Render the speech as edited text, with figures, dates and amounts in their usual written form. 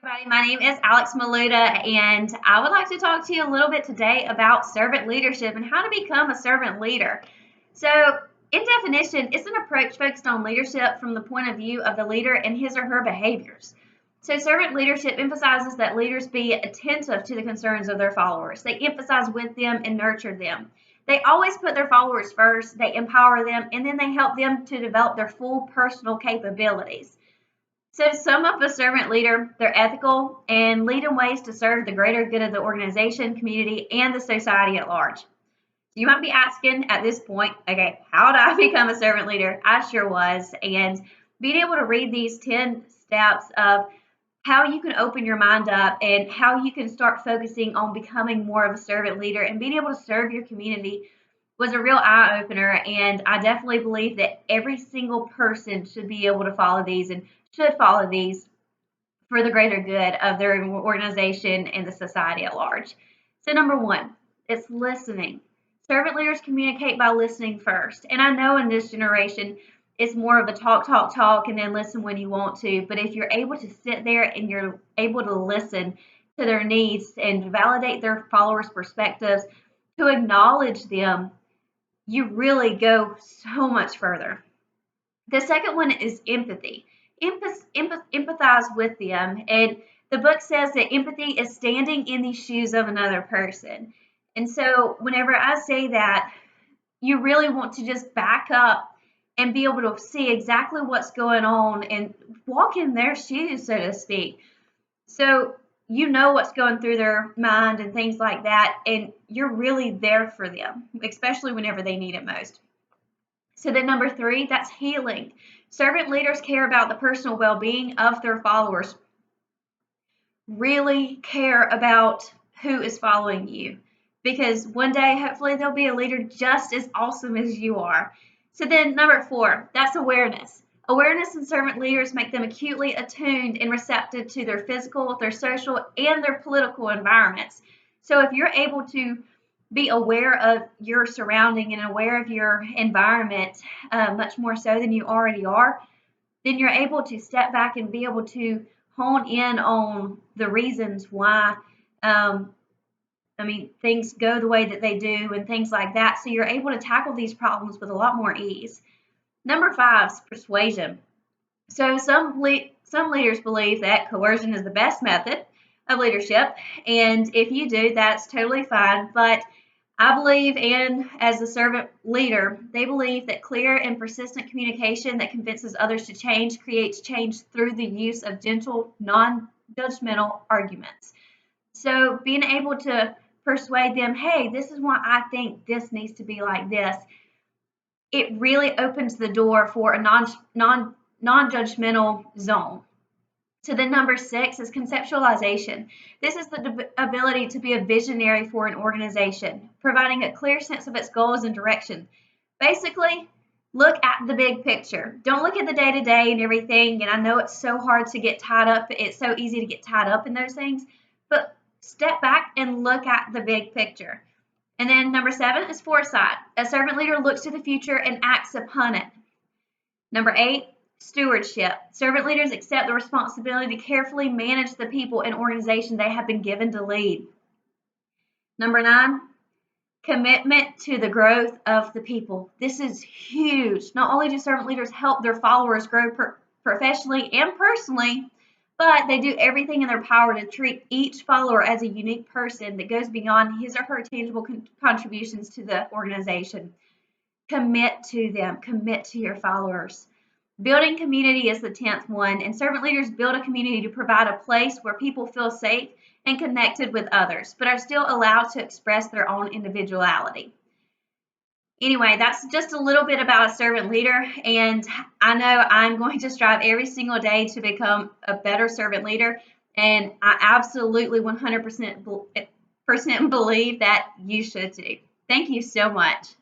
Everybody, my name is Alex Maluda, and I would like to talk to you a little bit today about servant leadership and how to become a servant leader. So, in definition, it's an approach focused on leadership from the point of view of the leader and his or her behaviors. So, servant leadership emphasizes that leaders be attentive to the concerns of their followers. They emphasize with them and nurture them. They always put their followers first, they empower them, and then they help them to develop their full personal capabilities. So to sum up a servant leader, they're ethical and lead in ways to serve the greater good of the organization, community, and the society at large. So you might be asking at this point, okay, how do I become a servant leader? I sure was. And being able to read these 10 steps of how you can open your mind up and how you can start focusing on becoming more of a servant leader and being able to serve your community was a real eye opener. And I definitely believe that every single person should be able to follow these and should follow these for the greater good of their organization and the society at large. So, number one, it's listening. Servant leaders communicate by listening first. And I know in this generation, it's more of a talk, talk, talk, and then listen when you want to. But if you're able to sit there and you're able to listen to their needs and validate their followers' perspectives, to acknowledge them, you really go so much further. The second one is empathy. Empathize with them. And the book says that empathy is standing in the shoes of another person. And so, whenever I say that, you really want to just back up and be able to see exactly what's going on and walk in their shoes, so to speak. So, you know what's going through their mind and things like that, and you're really there for them, especially whenever they need it most. So then number three, that's healing. Servant leaders care about the personal well-being of their followers, really care about who is following you. Because one day, hopefully, there'll be a leader just as awesome as you are. So then number four, that's awareness. Awareness and servant leaders make them acutely attuned and receptive to their physical, their social, and their political environments. So if you're able to be aware of your surrounding and aware of your environment much more so than you already are, then you're able to step back and be able to hone in on the reasons why things go the way that they do and things like that. So you're able to tackle these problems with a lot more ease. Number five is persuasion. So some leaders believe that coercion is the best method of leadership, and if you do, that's totally fine. But I believe, and as a servant leader, they believe that clear and persistent communication that convinces others to change creates change through the use of gentle, non-judgmental arguments. So being able to persuade them, hey, this is why I think this needs to be like this, it really opens the door for a non-judgmental zone. So then number six is conceptualization. This is the ability to be a visionary for an organization, providing a clear sense of its goals and direction. Basically, look at the big picture. Don't look at the day-to-day and everything. And I know it's so hard to get tied up. It's so easy to get tied up in those things. But step back and look at the big picture. And then number seven is foresight. A servant leader looks to the future and acts upon it. Number eight, stewardship. Servant leaders accept the responsibility to carefully manage the people and organization they have been given to lead. Number nine, commitment to the growth of the people. This is huge. Not only do servant leaders help their followers grow professionally and personally, but they do everything in their power to treat each follower as a unique person that goes beyond his or her tangible contributions to the organization. Commit to them. Commit to your followers. Building community is the 10th one, and servant leaders build a community to provide a place where people feel safe and connected with others, but are still allowed to express their own individuality. Anyway, that's just a little bit about a servant leader, and I know I'm going to strive every single day to become a better servant leader, and I absolutely 100% believe that you should too. Thank you so much.